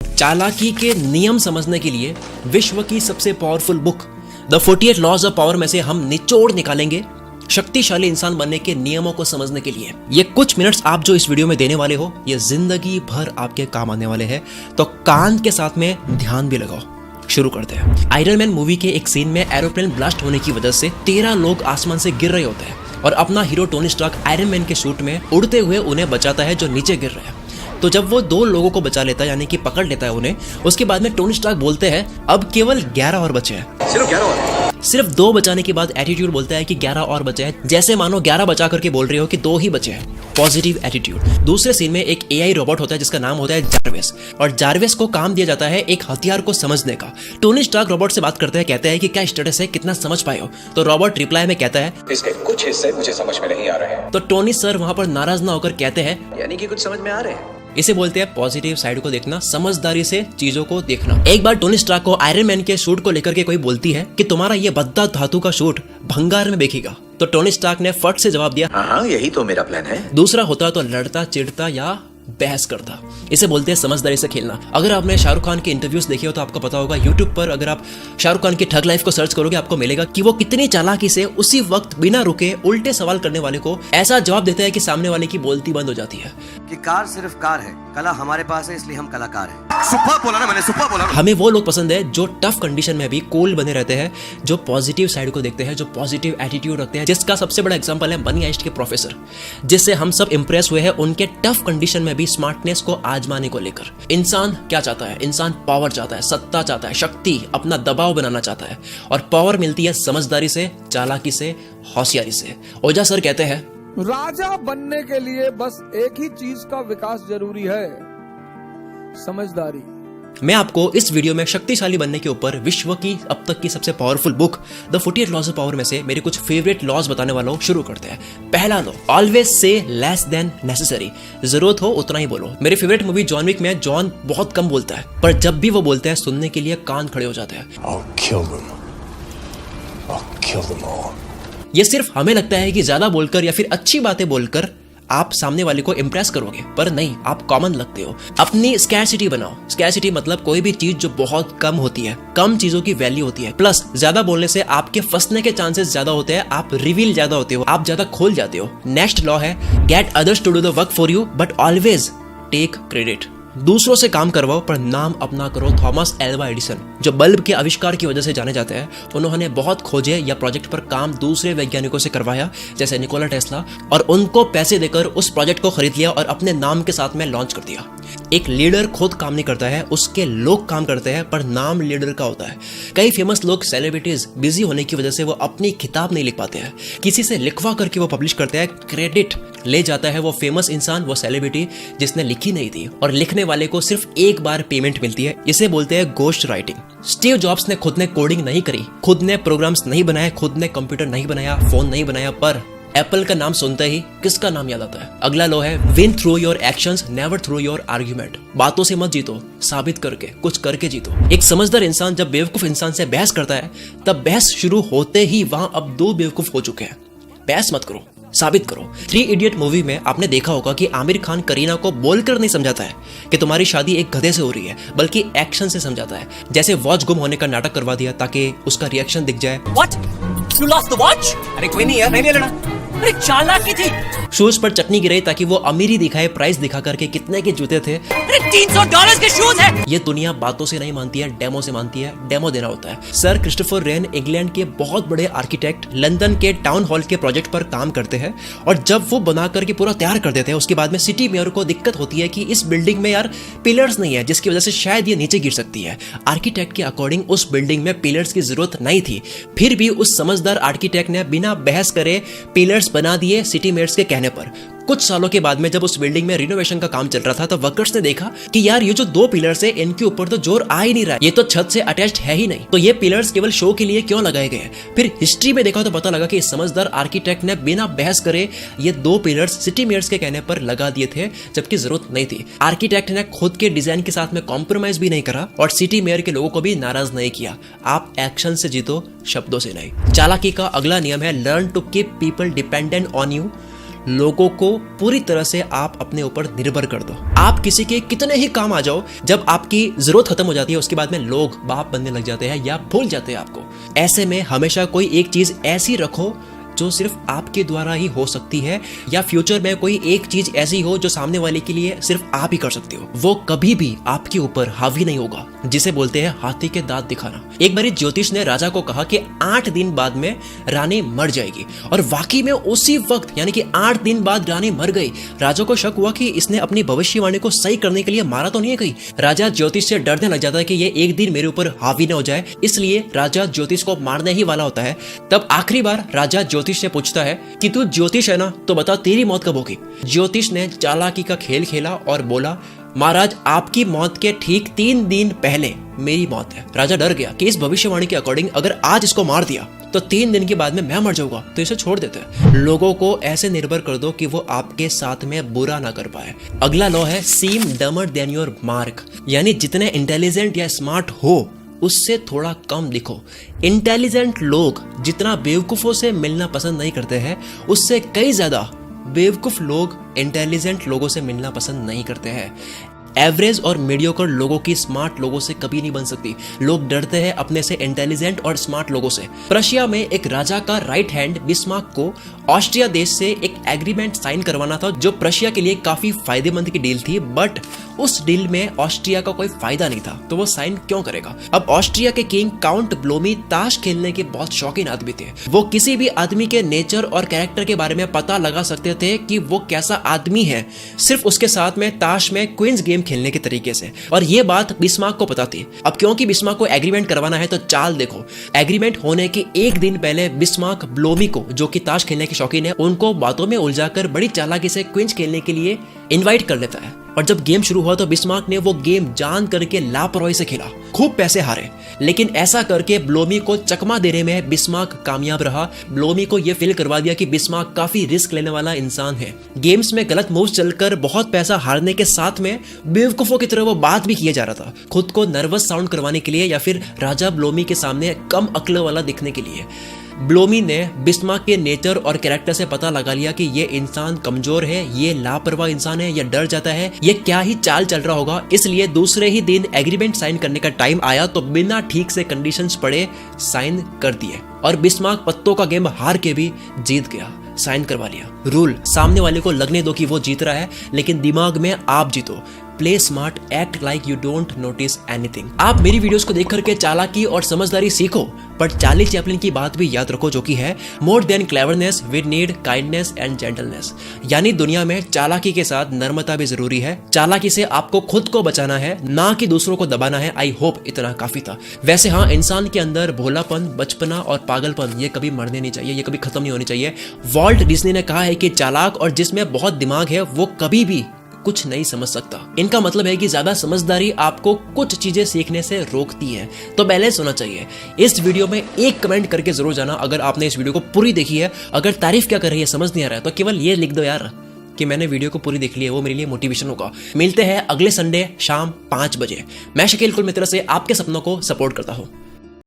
चालाकी के नियम समझने के लिए विश्व की सबसे powerful book the 48 laws of power में से हम निचोड़ निकालेंगे शक्तिशाली इंसान बनने के नियमों को समझने के लिए। ये कुछ मिनट्स आप जो इस वीडियो में देने वाले हो ये जिंदगी भर आपके काम आने वाले हैं, तो कान के साथ में ध्यान भी लगाओ। शुरू करते हैं। आयरन मैन मूवी के एक सीन में एरोप्लेन ब्लास्ट होने की वजह से 13 लोग आसमान से गिर रहे होते हैं और अपना hero Tony Stark Iron Man के सूट में उड़ते हुए उन्हें बचाता है जो नीचे गिर रहे हैं। तो जब वो 2 लोगों को बचा लेता है यानी कि पकड़ लेता है उन्हें, उसके बाद में टोनी स्टार्क बोलते हैं अब केवल 11 और बचे हैं। सिर्फ 2 बचाने के बाद एटीट्यूड बोलता है कि 11 और बचे हैं, जैसे मानो 11 बचा करके बोल रहे हो कि 2 ही बचे हैं। Positive attitude. दूसरे सीन में एक एआई रोबोट होता है जिसका नाम होता है जार्विस, और जार्विस को काम दिया जाता है एक हथियार को समझने का। टोनी स्टार्क रोबोट से बात करते हैं, कहते हैं कि क्या स्टेटस है, कितना समझ पाए हो। तो रोबोट रिप्लाई में कहता है इसके कुछ हिस्से मुझे समझ में नहीं आ रहे हैं। तो टोनी सर वहां पर नाराज ना होकर कहते हैं यानी कि कुछ समझ में आ रहे हैं। इसे बोलते हैं पॉजिटिव साइड को देखना, समझदारी से चीजों को देखना। एक बार टोनी स्टार्क को आयरन मैन के सूट को लेकर के कोई बोलती है कि तुम्हारा ये भद्दा धातु का सूट भंगार में बिकेगा, तो टोनी स्टार्क ने फट से जवाब दिया हाँ यही तो मेरा प्लान है। दूसरा होता तो लड़ता चिढ़ता या बहस करता। इसे बोलते हैं समझदारी से खेलना। अगर आपने शाहरुख खान के इंटरव्यूज देखे हो तो आपको पता होगा, यूट्यूब पर अगर आप शाहरुख खान की ठग लाइफ को सर्च करोगे आपको मिलेगा कि वो कितनी चालाकी से उसी वक्त बिना रुके उल्टे सवाल करने वाले को ऐसा जवाब देता है कि सामने वाले की बोलती बंद हो जाती है। कि कार सिर्फ कार है, कला हमारे पास है इसलिए हम कलाकार हैं। सुपर बोला ना मैंने, सुपर बोला। हमें वो लोग पसंद है जो टफ कंडीशन में भी कूल बने रहते हैं, जो पॉजिटिव साइड को देखते हैं, जो पॉजिटिव एटीट्यूड रखते हैं, जिसका सबसे बड़ा एग्जांपल है मनी हाइस्ट के प्रोफेसर, जिससे हम सब इंप्रेस हुए हैं उनके टफ कंडीशन में भी स्मार्टनेस को आजमाने को लेकर। इंसान क्या चाहता है? इंसान पावर चाहता है, सत्ता चाहता है, शक्ति, अपना दबाव बनाना चाहता है, और पावर मिलती है समझदारी से, चालाकी से, होशियारी से। ओझा सर कहते हैं राजा बनने के लिए बस एक ही चीज का विकास जरूरी है, समझदारी। मैं आपको इस वीडियो में शक्तिशाली बनने के ऊपर विश्व की अब तक की सबसे powerful book the 48 laws of power में से मेरे कुछ फेवरेट लॉज बताने वाला हूं। शुरू करते हैं। पहला law, always say less than necessary. जरूरत हो उतना ही बोलो। मेरी फेवरेट मूवी जॉन विक में जॉन बहुत कम बोलता है, पर जब भी वो बोलता है सुनने के लिए कान खड़े हो जाते हैं। ये सिर्फ हमें लगता है कि ज्यादा बोलकर या फिर अच्छी बातें बोलकर आप सामने वाले को इंप्रेस करोगे, पर नहीं, आप कॉमन लगते हो। अपनी स्कैरसिटी बनाओ। स्कैरसिटी मतलब कोई भी चीज जो बहुत कम होती है, कम चीजों की वैल्यू होती है। प्लस ज्यादा बोलने से आपके फंसने के चांसेस ज्यादा होते हैं, आप रिवील ज्यादा होते हो, आप ज्यादा खोल जाते हो। नेक्स्ट लॉ है get others to do the work for you but always take credit. दूसरों से काम करवाओ पर नाम अपना करो। थॉमस एल्वा एडिसन, जो बल्ब के आविष्कार की वजह से जाने जाते हैं, उन्होंने बहुत खोजे या प्रोजेक्ट पर काम दूसरे वैज्ञानिकों से करवाया, जैसे निकोला टेस्ला, और उनको पैसे देकर उस प्रोजेक्ट को खरीद लिया और अपने नाम के साथ में लॉन्च कर दिया। एक लीडर खुद काम नहीं करता है, उसके लोग काम करते हैं, पर नाम लीडर का होता है। कई फेमस लोग, सेलिब्रिटीज, बिजी होने की वजह से वो अपनी किताब नहीं लिख पाते हैं, किसी से लिखवा करके वो पब्लिश करते हैं। क्रेडिट ले जाता है वो फेमस इंसान, वो सेलिब्रिटी जिसने लिखी नहीं थी, और लिखने वाले को सिर्फ एक बार पेमेंट मिलती है। इसे बोलते हैं घोस्ट राइटिंग। स्टीव जॉब्स ने खुद ने कोडिंग नहीं करी, खुद ने प्रोग्राम्स नहीं बनाए, खुद ने कंप्यूटर नहीं बनाया, फोन नहीं बनाया, पर एप्पल का नाम सुनते ही किसका नाम याद आता है? अगला लो है win through your actions never through your argument. बातों से मत जीतो, साबित करके, कुछ करके जीतो। एक समझदार इंसान जब बेवकूफ इंसान से बहस करता है, तब बहस शुरू होते ही वहां अब 2 बेवकूफ हो चुके हैं। बहस मत करो, साबित करो। 3 इडियट मूवी में आपने देखा होगा कि आमिर खान करीना को बोलकर नहीं समझाता है कि तुम्हारी शादी एक गधे से हो रही है, बल्कि एक्शन से समझाता है। जैसे वॉच गुम होने का नाटक करवा दिया ताकि उसका रिएक्शन दिख जाए। What? You lost the watch? अरे कोई नहीं यार, नहीं ले लेना। अरे चालाकी थी। शूज पर चटनी गिराई ताकि वो अमीरी दिखाए, प्राइस दिखा करके कितने के जूते थे। अरे $300 के शूज है। ये दुनिया बातों से नहीं मानती है, डेमो से मानती है। डेमो देना होता है। सर क्रिस्टोफर रेन इंग्लैंड के बहुत बड़े आर्किटेक्ट लंदन के टाउन हॉल के प्रोजेक्ट पर काम करते हैं, और जब वो बना करके पूरा तैयार कर देते हैं, उसके बाद में सिटी मेयर को दिक्कत होती है कि इस बिल्डिंग में यार पिलर्स नहीं है, जिसकी वजह से शायद ये नीचे गिर सकती है। आर्किटेक्ट के अकॉर्डिंग उस बिल्डिंग में पिलर्स की जरूरत नहीं थी, फिर भी उस समझदार आर्किटेक्ट ने बिना बहस करे पिलर्स बना दिए सिटी मेयर्स के कहने पर। कुछ सालों के बाद में जब उस बिल्डिंग में रिनोवेशन का काम चल रहा था, तब वर्कर्स ने देखा कि यार ये जो 2 पिलर्स है, इनके ऊपर तो जोर आ ही नहीं रहा है, ये तो छत से अटैच्ड है ही नहीं, तो ये पिलर्स केवल शो के लिए क्यों लगाए गए? फिर हिस्ट्री में देखा तो पता लगा कि इस समझदार आर्किटेक्ट ने बिना बहस करे ये 2 पिलर्स सिटी मेयर्स के कहने पर लगा दिए थे, जबकि जरूरत नहीं थी। आर्किटेक्ट ने खुद के डिजाइन के साथ में कॉम्प्रोमाइज भी नहीं करा और सिटी मेयर के लोगों को भी नाराज नहीं किया। आप एक्शन से जीतो, शब्दों से नहीं। चालाकी का अगला नियम है learn to keep people dependent on you लोगों को पूरी तरह से आप अपने ऊपर निर्भर कर दो। आप किसी के कितने ही काम आ जाओ, जब आपकी जरूरत खत्म हो जाती है उसके बाद में लोग बाप बनने लग जाते हैं या भूल जाते हैं आपको। ऐसे में हमेशा कोई एक चीज ऐसी रखो जो सिर्फ आपके द्वारा ही हो सकती है, या फ्यूचर में कोई एक चीज ऐसी हो जो सामने वाले के लिए सिर्फ आप ही कर सकते हो। वो कभी भी आपके ऊपर हावी नहीं होगा, जिसे बोलते हैं हाथी के दांत दिखाना। एक बारी ज्योतिष ने राजा को कहा कि 8 दिन बाद में रानी मर जाएगी, और वाकई में उसी वक्त यानी कि 8 दिन बाद रानी मर गई। राजा को शक हुआ कि इसने अपनी भविष्यवाणी को सही करने के लिए मारा तो नहीं है कहीं। राजा ज्योतिष से डरने लग जाता है कि ये एक दिन मेरे ऊपर हावी न हो जाए, इसलिए राजा ज्योतिष को मारने ही वाला होता है। तब आखिरी बार राजा ज्योतिष से पूछता है कि तू ज्योतिष है ना, तो बता तेरी मौत कब होगी। ज्योतिष ने चालाकी का खेल खेला और बोला, महाराज आपकी मौत के ठीक 3 दिन पहले मेरी मौत है। राजा डर गया कि इस भविष्यवाणी के अकॉर्डिंग अगर आज इसको मार दिया तो 3 दिन के बाद में मैं मर जाऊंगा, तो इसे छोड़ देते हैं। लोगों को ऐसे निर्भर कर दो कि वो आपके साथ में बुरा ना कर पाए। अगला लॉ है सीम डमर देन योर मार्क, यानी जितने इंटेलिजेंट या स्मार्ट हो उससे थोड़ा कम दिखो। इंटेलिजेंट लोग जितना बेवकूफों से मिलना पसंद नहीं करते हैं, उससे कई ज्यादा बेवकूफ लोग इंटेलिजेंट लोगों से मिलना पसंद नहीं करते हैं। एवरेज और मीडियोकर लोगों की स्मार्ट लोगों से कभी नहीं बन सकती। लोग डरते हैं अपने से इंटेलिजेंट और स्मार्ट लोगों से। प्रशिया में एक राजा का राइट हैंड बिस्मार्क को ऑस्ट्रिया देश से एक एग्रीमेंट साइन करवाना था, जो प्रशिया के लिए काफी फायदेमंद की डील थी, बट उस डील में ऑस्ट्रिया का कोई फायदा नहीं था, तो वो साइन क्यों करेगा। अब ऑस्ट्रिया के किंग काउंट ब्लोमी ताश खेलने के बहुत शौकीन आदमी थे। वो किसी भी आदमी के नेचर और कैरेक्टर के बारे में पता लगा सकते थे कि वो कैसा आदमी है, सिर्फ उसके साथ में ताश में क्वींस गेम खेलने के तरीके से। और ये बात बिस्मार्क को पता थी। अब क्योंकि बिस्मार्क को एग्रीमेंट करवाना है तो चाल देखो। एग्रीमेंट होने के एक दिन पहले बिस्मार्क ब्लोमी को, जो कि ताश खेलने के शौकीन है, उनको बातों में उलझाकर बड़ी चालाकी से क्वींस खेलने के लिए इनवाइट कर लेता है। और जब गेम शुरू हुआ तो बिस्मार्क ने वो गेम जान करके लापरवाही से खेला, खूब पैसे हारे, लेकिन ऐसा करके ब्लोमी को चकमा देने में बिस्मार्क कामयाब रहा। ब्लोमी को ये फील करवा दिया कि बिस्मार्क काफी रिस्क लेने वाला इंसान है। गेम्स में गलत मूव्स चलकर बहुत पैसा हारने के साथ में बेवकूफों की तरह वो बात भी किया जा रहा था, खुद को नर्वस साउंड करवाने के लिए या फिर राजा ब्लोमी के सामने कम अक्ल वाला दिखने के लिए। ब्लोमी ने बिस्मार्क के नेचर और कैरेक्टर से पता लगा लिया कि ये इंसान कमजोर है, ये लापरवाह इंसान है, ये डर जाता है, ये क्या ही चाल चल रहा होगा। इसलिए दूसरे ही दिन एग्रीमेंट साइन करने का टाइम आया तो बिना ठीक से कंडीशंस पढ़े साइन कर दिए, और बिस्मार्क पत्तों का गेम हार के भी जीत गया, साइन करवा लिया। रूल, सामने वाले को लगने दो कि वो जीत रहा है, लेकिन दिमाग में आप जीतो। Play smart, act like you don't notice anything. आप मेरी वीडियोस को देख करके चालाकी और समझदारी सीखो, पर चार्ली चैपलिन की बात भी याद रखो, जो कि है more than cleverness we need kindness and gentleness. यानी दुनिया में चालाकी के साथ नर्मता भी जरूरी है। चालाकी से आपको खुद को बचाना है, ना कि दूसरों को दबाना है। आई होप इतना काफी था। वैसे हाँ, इंसान के अंदर भोलापन, बचपना और पागलपन ये कभी मरने नहीं चाहिए, ये कभी खत्म नहीं होनी चाहिए। वॉल्ट डिज्नी ने कहा है कि चालाक और जिसमें बहुत दिमाग है वो कभी भी कुछ नहीं समझ सकता। इनका मतलब है कि ज्यादा समझदारी आपको कुछ चीजें सीखने से रोकती है, तो बैलेंस होना चाहिए। इस वीडियो में एक कमेंट करके जरूर जाना अगर आपने इस वीडियो को पूरी देखी है। अगर तारीफ क्या कर रही है समझ नहीं आ रहा है तो केवल ये लिख दो यार कि मैंने वीडियो को पूरी देख ली है, वो मेरे लिए मोटिवेशन होगा। मिलते हैं अगले संडे शाम 5 बजे। मैं शकील कुल मित्र से आपके सपनों को सपोर्ट करता हूँ।